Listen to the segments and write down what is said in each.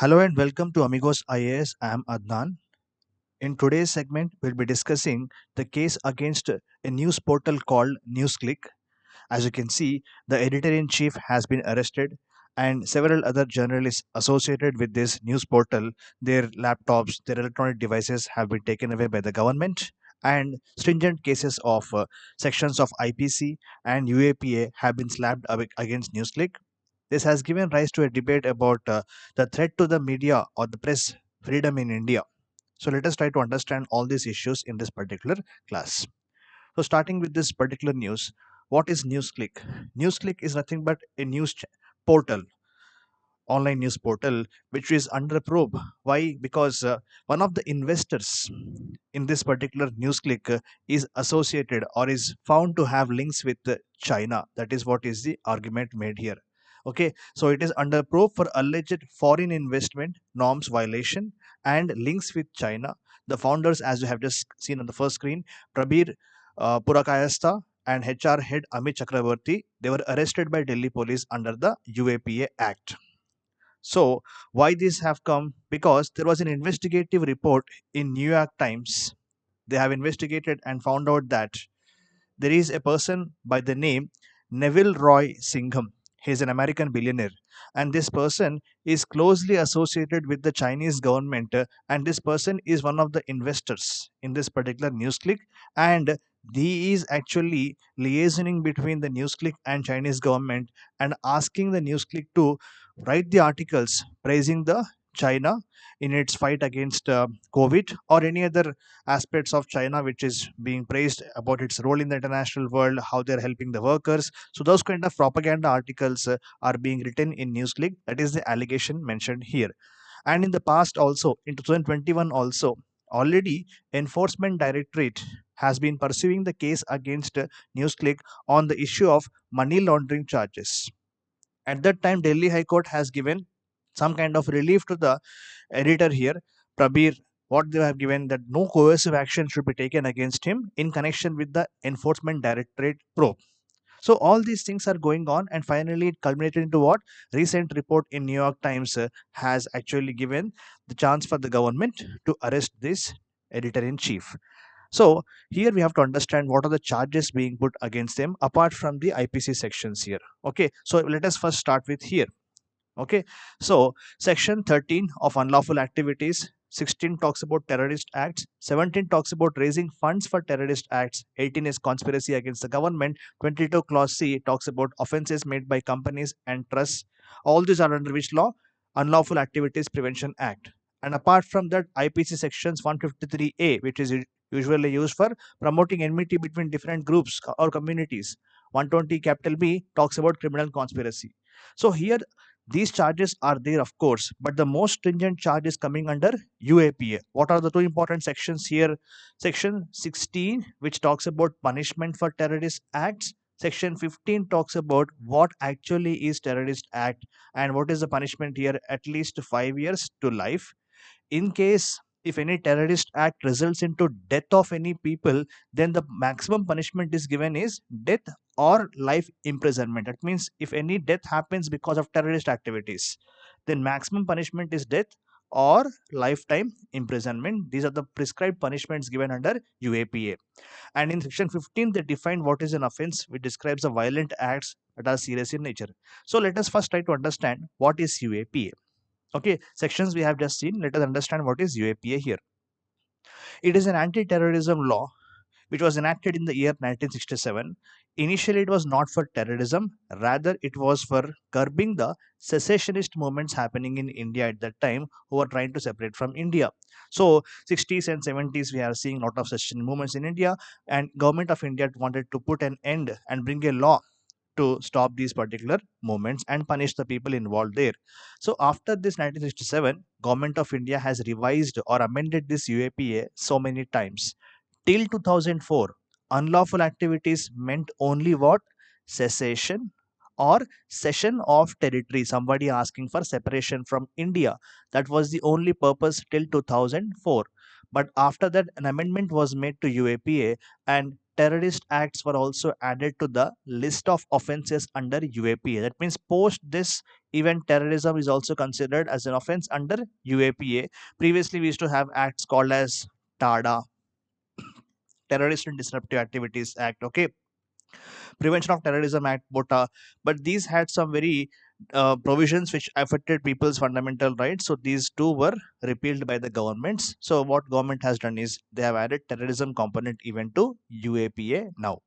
Hello and welcome to Amigos IAS. I am Adnan. In today's segment, we'll be discussing the case against a news portal called Newsclick. As you can see, the editor in chief has been arrested, and several other journalists associated with this news portal, their laptops, their electronic devices have been taken away by the government. And stringent cases of sections of IPC and UAPA have been slapped against Newsclick. This has given rise to a debate about the threat to the media or the press freedom in India. So let us try to understand all these issues in this particular class. So starting with this particular news, what is Newsclick? Newsclick is nothing but a portal, online news portal, which is under probe. Why? Because one of the investors in this particular Newsclick is associated or is found to have links with China. That is what is the argument made here. Okay, so it is under probe for alleged foreign investment norms violation and links with China. The founders, as you have just seen on the first screen, Prabir Purakayastha and HR head Amit Chakraborty, they were arrested by Delhi police under the UAPA Act. So why this have come? Because there was an investigative report in New York Times. They have investigated and found out that there is a person by the name Neville Roy Singham. He is an American billionaire, and this person is closely associated with the Chinese government. And this person is one of the investors in this particular Newsclick, and he is actually liaisoning between the Newsclick and Chinese government and asking the Newsclick to write the articles praising the China in its fight against COVID or any other aspects of China which is being praised about its role in the international world, how they're helping the workers. So those kind of propaganda articles are being written in Newsclick. That is the allegation mentioned here. And in the past also, in 2021 also, already Enforcement Directorate has been pursuing the case against Newsclick on the issue of money laundering charges. At that time, Delhi High Court has given some kind of relief to the editor here, Prabir. What they have given that no coercive action should be taken against him in connection with the Enforcement Directorate probe. So all these things are going on, and finally it culminated into what recent report in New York Times has actually given the chance for the government to arrest this editor in chief. So here we have to understand what are the charges being put against them apart from the IPC sections here. Okay, so let us first start with here. Okay, so section 13 of unlawful activities, 16 talks about terrorist acts, 17 talks about raising funds for terrorist acts, 18 is conspiracy against the government, 22 clause C talks about offenses made by companies and trusts. All these are under which law? Unlawful Activities Prevention Act. And apart from that, IPC sections 153A, which is usually used for promoting enmity between different groups or communities. 120 capital B talks about criminal conspiracy. So here these charges are there, of course, but the most stringent charge is coming under UAPA. What are the two important sections here? Section 16, which talks about punishment for terrorist acts. Section 15 talks about what actually is terrorist act and what is the punishment here, at least 5 years to life. In case if any terrorist act results into death of any people, then the maximum punishment is given is death or life imprisonment. That means if any death happens because of terrorist activities, then maximum punishment is death or lifetime imprisonment. These are the prescribed punishments given under UAPA. And in section 15 they define what is an offense, which describes the violent acts that are serious in nature. So let us first try to understand what is UAPA. Okay, sections we have just seen. Let us understand what is UAPA here. It is an anti-terrorism law which was enacted in the year 1967. Initially, it was not for terrorism, rather, it was for curbing the secessionist movements happening in India at that time who were trying to separate from India. So, 60s and 70s, we are seeing a lot of secession movements in India, and government of India wanted to put an end and bring a law to stop these particular movements and punish the people involved there. So after this 1967, government of India has revised or amended this UAPA so many times. Till 2004, unlawful activities meant only what? Cessation or cession of territory, somebody asking for separation from India. That was the only purpose till 2004. But after that, an amendment was made to UAPA, and terrorist acts were also added to the list of offenses under UAPA. That means post this event, terrorism is also considered as an offense under UAPA. Previously, we used to have acts called as TADA, Terrorist and Disruptive Activities Act. Okay, Prevention of Terrorism Act, BOTA, but these had some very provisions which affected people's fundamental rights. So these two were repealed by the governments. So what government has done is they have added terrorism component even to UAPA now.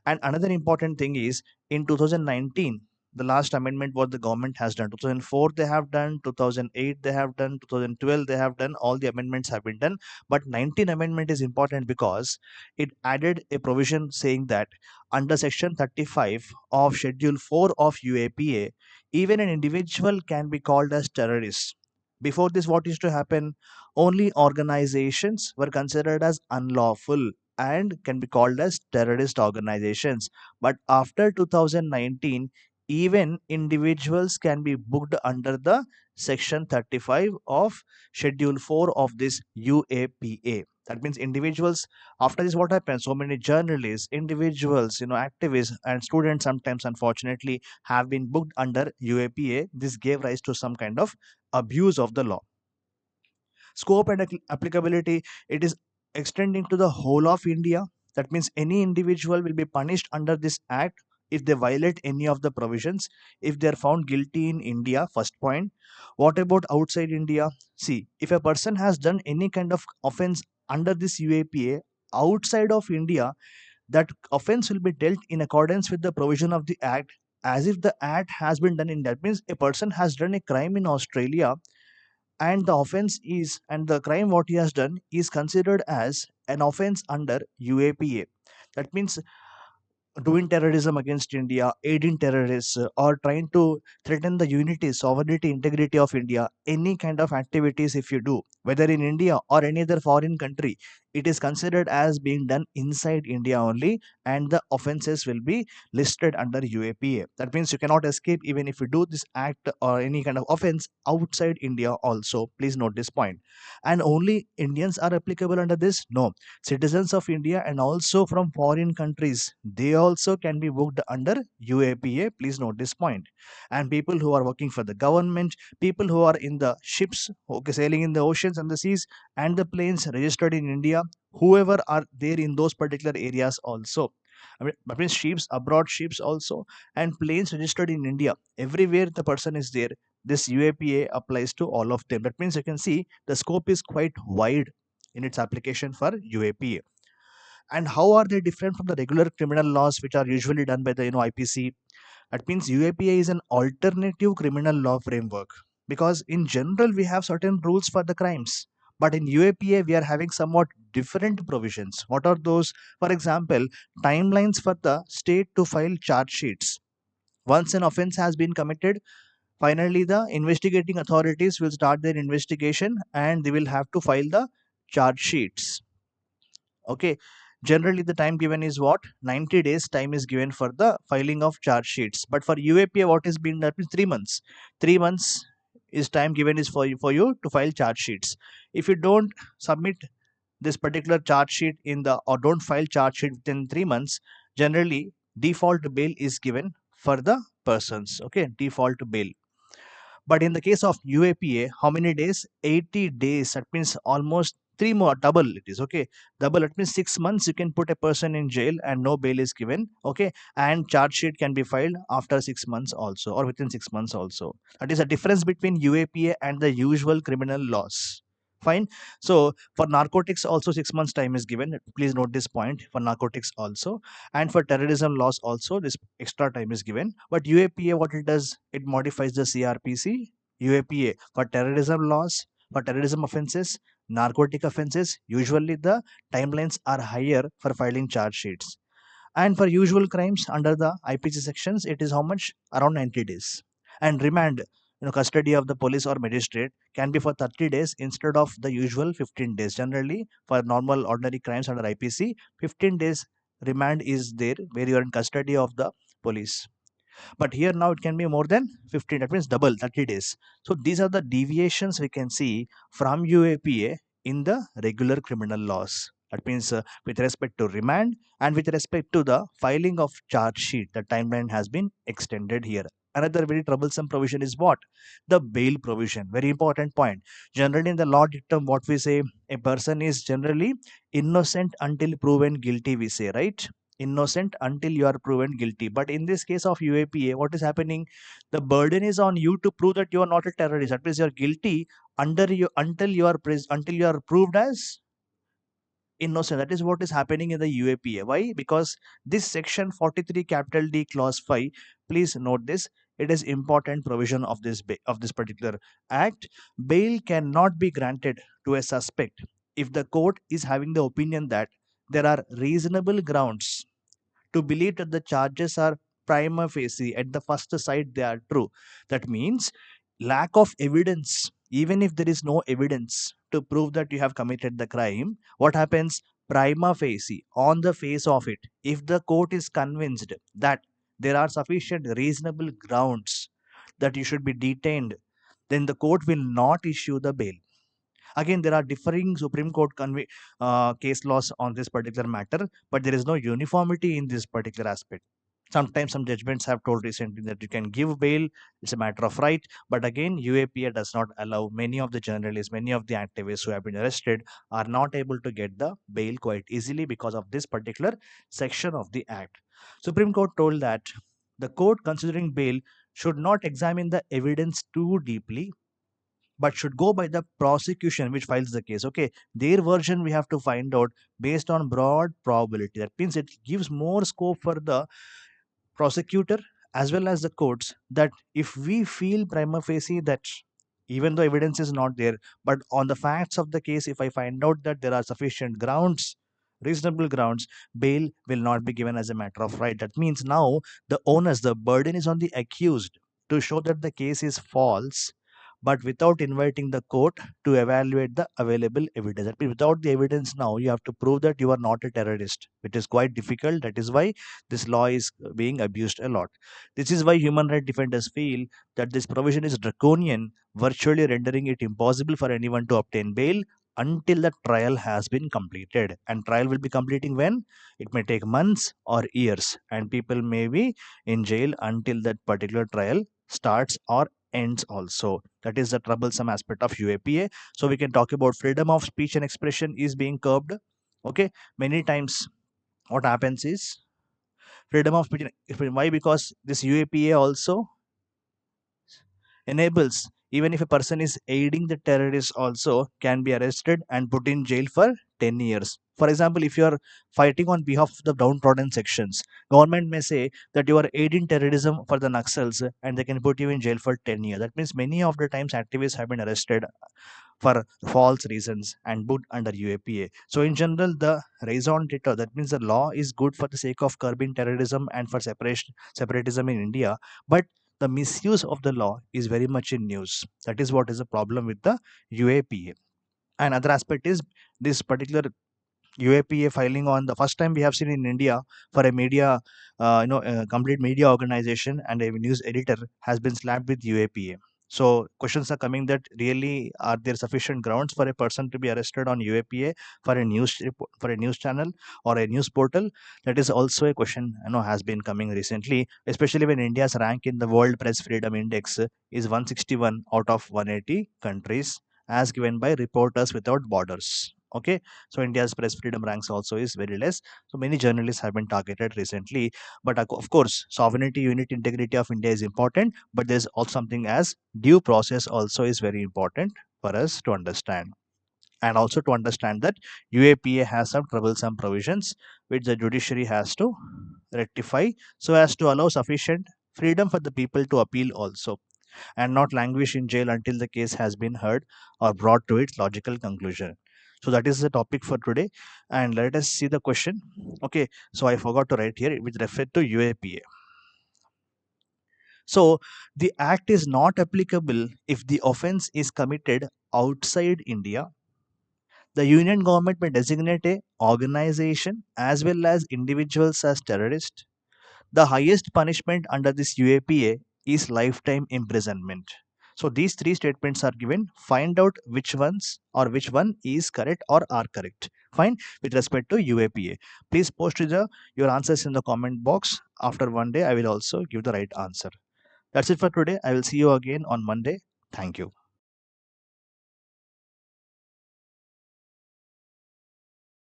And another important thing is in 2019, the last amendment what the government has done. 2004 they have done, 2008 they have done, 2012 they have done. All the amendments have been done. But 19 amendment is important because it added a provision saying that under Section 35 of Schedule 4 of UAPA, even an individual can be called as terrorist. Before this, what used to happen? Only organizations were considered as unlawful and can be called as terrorist organizations. But after 2019, even individuals can be booked under the Section 35 of Schedule 4 of this UAPA. That means individuals, after this, what happens? So many journalists, individuals, activists, and students sometimes, unfortunately, have been booked under UAPA. This gave rise to some kind of abuse of the law. Scope and applicability, it is extending to the whole of India. That means any individual will be punished under this act if they violate any of the provisions, if they are found guilty in India. First point. What about outside India? See, if a person has done any kind of offense under this UAPA outside of India, that offense will be dealt in accordance with the provision of the act as if the act has been done in that. Means a person has done a crime in Australia, and the offense is, and the crime what he has done is considered as an offense under UAPA. That means doing terrorism against India, aiding terrorists, or trying to threaten the unity, sovereignty, integrity of India, any kind of activities if you do, whether in India or any other foreign country, it is considered as being done inside India only, and the offenses will be listed under UAPA. That means you cannot escape even if you do this act or any kind of offense outside India also. Please note this point. And only Indians are applicable under this? No, citizens of India and also from foreign countries, they also can be booked under UAPA. Please note this point. And people who are working for the government, people who are in the ships, okay, sailing in the oceans and the seas, and the planes registered in India, whoever are there in those particular areas also. I mean ships, abroad ships also, and planes registered in India. Everywhere the person is there, this UAPA applies to all of them. That means you can see the scope is quite wide in its application for UAPA. And how are they different from the regular criminal laws which are usually done by the IPC? That means UAPA is an alternative criminal law framework, because in general we have certain rules for the crimes, but in UAPA we are having somewhat different provisions. What are those? For example, timelines for the state to file charge sheets. Once an offense has been committed, finally the investigating authorities will start their investigation and they will have to file the charge sheets. Okay, generally the time given is what? 90 days time is given for the filing of charge sheets. But for UAPA, what is being done is 3 months. 3 months is time given is for you to file charge sheets. If you don't submit this particular charge sheet in the, or don't file charge sheet within 3 months, generally default bail is given for the persons. Okay, default bail. But in the case of UAPA, how many days? 80 days. That means almost three more, double it is. Okay, double. It means 6 months you can put a person in jail and no bail is given. Okay, and charge sheet can be filed after 6 months also, or within 6 months also. That is a difference between UAPA and the usual criminal laws. Fine. So for narcotics also 6 months time is given. Please note this point for narcotics also, and for terrorism laws also this extra time is given. But UAPA, what it does, it modifies the CRPC. UAPA for terrorism laws, for terrorism offenses, narcotic offenses, usually the timelines are higher for filing charge sheets. And for usual crimes under the IPC sections, it is how much? Around 90 days. And remand, custody of the police or magistrate can be for 30 days instead of the usual 15 days. Generally, for normal ordinary crimes under IPC, 15 days remand is there where you are in custody of the police. But here now it can be more than 15, that means double, 30 days. So these are the deviations we can see from UAPA in the regular criminal laws. That means with respect to remand and with respect to the filing of charge sheet, the timeline has been extended here. Another very troublesome provision is what? The bail provision. Very important point. Generally, in the law dictum, what we say, a person is generally innocent until proven guilty, we say, right? Innocent until you are proven guilty. But in this case of UAPA, what is happening? The burden is on you to prove that you are not a terrorist. That means you are guilty under you until you are proved as innocent. That is what is happening in the UAPA. Why? Because this section 43 capital D clause 5, please note this, it is important provision of this particular act. Bail cannot be granted to a suspect if the court is having the opinion that there are reasonable grounds to believe that the charges are prima facie at the first sight they are true. That means lack of evidence, even if there is no evidence to prove that you have committed the crime, what happens? Prima facie, on the face of it, if the court is convinced that there are sufficient reasonable grounds that you should be detained, then the court will not issue the bail. Again, there are differing Supreme Court case laws on this particular matter, but there is no uniformity in this particular aspect. Sometimes some judgments have told recently that you can give bail, it's a matter of right. But again, UAPA does not allow. Many of the journalists, many of the activists who have been arrested are not able to get the bail quite easily because of this particular section of the Act. Supreme Court told that the court considering bail should not examine the evidence too deeply, but should go by the prosecution which files the case. Okay, their version we have to find out based on broad probability. That means it gives more scope for the prosecutor as well as the courts that if we feel prima facie that even though evidence is not there, but on the facts of the case, if I find out that there are sufficient grounds, reasonable grounds, bail will not be given as a matter of right. That means now the onus, the burden is on the accused to show that the case is false, but without inviting the court to evaluate the available evidence. That means without the evidence now, you have to prove that you are not a terrorist, which is quite difficult. That is why this law is being abused a lot. This is why human rights defenders feel that this provision is draconian, virtually rendering it impossible for anyone to obtain bail until the trial has been completed. And trial will be completing when? It may take months or years, and people may be in jail until that particular trial starts or ends also. That is the troublesome aspect of UAPA. So we can talk about freedom of speech and expression is being curbed. Okay, many times what happens is freedom of speech. Why? Because this UAPA also enables, even if a person is aiding the terrorist also can be arrested and put in jail for 10 years. For example, if you are fighting on behalf of the downtrodden sections, government may say that you are aiding terrorism for the Naxals and they can put you in jail for 10 years. That means many of the times activists have been arrested for false reasons and put under UAPA. So in general, the raison d'etre, that means the law is good for the sake of curbing terrorism and for separatism in India, but the misuse of the law is very much in news. That is what is the problem with the UAPA. Another aspect is this particular UAPA filing on the first time we have seen in India for a media, a complete media organization and a news editor has been slapped with UAPA. So questions are coming that really are there sufficient grounds for a person to be arrested on UAPA for for a news channel or a news portal? That is also a question has been coming recently, especially when India's rank in the World Press Freedom Index is 161 out of 180 countries as given by Reporters Without Borders. Okay, so India's press freedom ranks also is very less. So many journalists have been targeted recently. But of course, sovereignty, unity, integrity of India is important. But there's also something as due process also is very important for us to understand. And also to understand that UAPA has some troublesome provisions which the judiciary has to rectify so as to allow sufficient freedom for the people to appeal also and not languish in jail until the case has been heard or brought to its logical conclusion. So that is the topic for today. And let us see the question. Okay, so I forgot to write here with respect to UAPA. So the act is not applicable if the offense is committed outside India. The union government may designate a organization as well as individuals as terrorists. The highest punishment under this UAPA is lifetime imprisonment. So these three statements are given. Find out which ones or which one is correct or are correct. Fine. With respect to UAPA, please post your answers in the comment box. After one day, I will also give the right answer. That's it for today. I will see you again on Monday. Thank you.